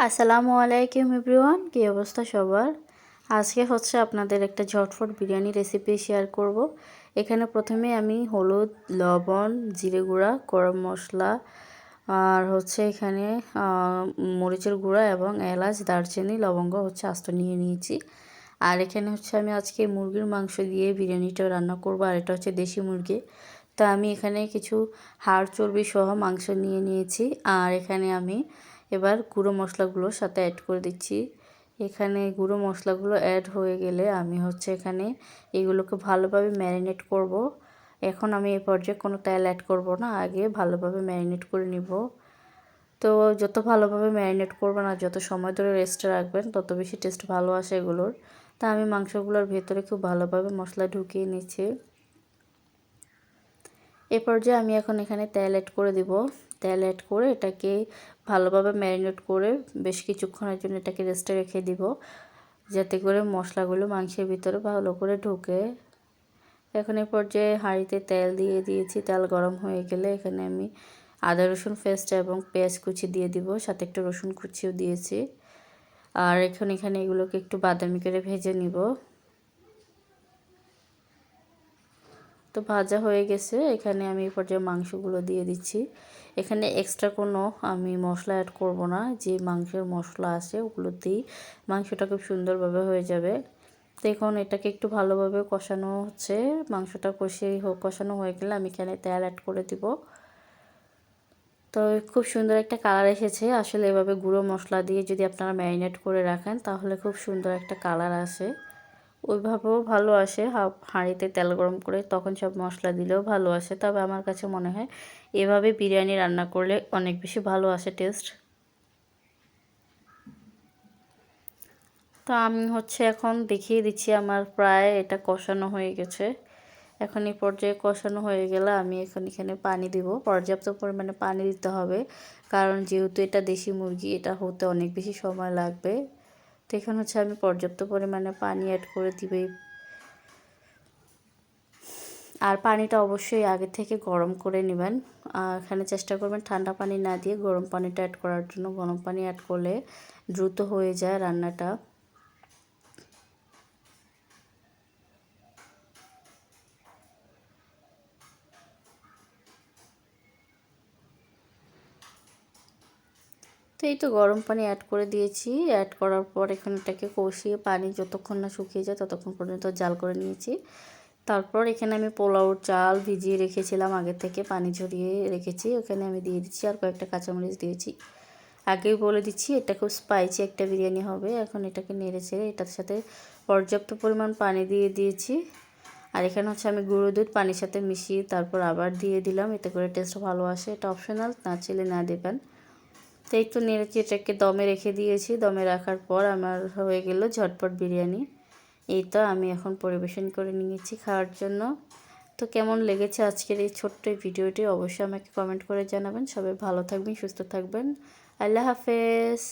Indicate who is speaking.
Speaker 1: আসসালামু আলাইকুম এভরিওয়ান, কী অবস্থা সবার। আজকে হচ্ছে আপনাদের একটা ঝটফট বিরিয়ানি রেসিপি শেয়ার করব। এখানে প্রথমে আমি হলুদ, লবণ, জিরে গুঁড়া, গরম মশলা আর হচ্ছে এখানে মরিচের গুঁড়া এবং এলাচ, দারচিনি, লবঙ্গ হচ্ছে আস্ত নিয়ে নিয়েছি। আর এখানে হচ্ছে আমি আজকে মুরগির মাংস দিয়ে বিরিয়ানিটা রান্না করব। আর এটা হচ্ছে দেশি মুরগি। তো আমি এখানে কিছু হাড় চর্বি সহ মাংস নিয়ে নিয়েছি। আর এখানে আমি এবার গুঁড়ো মশলাগুলোর সাথে অ্যাড করে দিচ্ছি। এখানে গুঁড়ো মশলাগুলো অ্যাড হয়ে গেলে আমি হচ্ছে এখানে এগুলোকে ভালোভাবে ম্যারিনেট করব। এখন আমি এই পর্যায়ে কোনো তেল অ্যাড করব না, আগে ভালোভাবে ম্যারিনেট করে নিব। তো যত ভালোভাবে ম্যারিনেট করবেন আর যত সময় ধরে রেস্টে রাখবেন তত বেশি টেস্ট ভালো আসে এগুলোর। তা আমি মাংসগুলোর ভেতরে খুব ভালোভাবে মশলা ঢুকিয়ে নিচ্ছি। এ পর্যায়ে আমি এখন এখানে তেল অ্যাড করে দিব। তেল অ্যাড করে এটাকে ভালোভাবে ম্যারিনেট করে বেশ কিছুক্ষণের জন্য এটাকে রেস্টে রেখে দিব, যাতে করে মশলাগুলো মাংসের ভিতরে ভালো করে ঢোকে। এখন এ পর্যায়ে হাঁড়িতে তেল দিয়ে দিয়েছি। তেল গরম হয়ে গেলে এখানে আমি আদা রসুন পেস্ট এবং পেঁয়াজ কুচি দিয়ে দিব, সাথে একটু রসুন কুচিও দিয়েছি। আর এখন এখানে এগুলোকে একটু বাদামি করে ভেজে নিব। তো ভাজা হয়ে গেছে। এখানে আমি এই পর্যায়ে মাংসগুলো দিয়ে দিচ্ছি। এখানে এক্সট্রা কোনো আমি মশলা অ্যাড করব না, যে মাংসের মশলা আছে ওগুলোতেই মাংসটা খুব সুন্দরভাবে হয়ে যাবে। তো এখন এটাকে একটু ভালোভাবে কষানো হচ্ছে। মাংসটা কষানো হয়ে গেলে আমি এখানে তেল অ্যাড করে দিব। তো খুব সুন্দর একটা কালার এসেছে। আসলে এভাবে গুঁড়ো মশলা দিয়ে যদি আপনারা ম্যারিনেট করে রাখেন তাহলে খুব সুন্দর একটা কালার আসে। ওইভাবেও ভালো আসে, হাঁড়িতে তেল গরম করে তখন সব মশলা দিলেও ভালো আসে। তবে আমার কাছে মনে হয় এভাবে বিরিয়ানি রান্না করলে অনেক বেশি ভালো আসে টেস্ট। তো আমি হচ্ছে এখন দেখিয়ে দিচ্ছি আমার প্রায় এটা কষানো হয়ে গেছে। এখন এই পর্যায়ে কষানো হয়ে গেলে আমি এখানে পানি দিব। পর্যাপ্ত পরিমাণে পানি দিতে হবে, কারণ যেহেতু এটা দেশি মুরগি, এটা হতে অনেক বেশি সময় লাগবে। তো এখানে হচ্ছে আমি পর্যাপ্ত পরিমাণে পানি অ্যাড করে দিবে। আর পানিটা অবশ্যই আগে থেকে গরম করে নেবেন। এখানে চেষ্টা করবেন ঠান্ডা পানি না দিয়ে গরম পানিটা অ্যাড করার জন্য। গরম পানি অ্যাড করলে দ্রুত হয়ে যায় রান্নাটা। তো এই তো গরম পানি অ্যাড করে দিয়েছি। অ্যাড করার পর এখানে এটাকে কষিয়ে পানি যতক্ষণ না শুকিয়ে যায় ততক্ষণ পর্যন্ত জাল করে নিয়েছি। তারপর এখানে আমি পোলাওর চাল ভিজিয়ে রেখেছিলাম, আগে থেকে পানি ঝরিয়ে রেখেছি, ওখানে আমি দিয়ে দিচ্ছি। আর কয়েকটা কাঁচামরিচ দিয়েছি। আগেই বলে দিচ্ছি এটা খুব স্পাইসি একটা বিরিয়ানি হবে। এখন এটাকে নেড়ে চেড়ে এটার সাথে পর্যাপ্ত পরিমাণ পানি দিয়ে দিয়েছি। আর এখানে হচ্ছে আমি গুঁড়ো দুধ পানির সাথে মিশিয়ে তারপর আবার দিয়ে দিলাম, এতে করে টেস্ট ভালো আসে। এটা অপশনাল, না চাইলে না দেবেন। তো এই তো নেড়েছি, এটাকে দমে রেখে দিয়েছি। দমে রাখার পর আমার হয়ে গেল ঝটপট বিরিয়ানি। এই তো আমি এখন পরিবেশন করে নিয়েছি খাওয়ার জন্য। তো কেমন লেগেছে আজকের এই ছোট্ট ভিডিওটি অবশ্যই আমাকে কমেন্ট করে জানাবেন। সবাই ভালো থাকবেন, সুস্থ থাকবেন। আল্লাহ হাফেজ।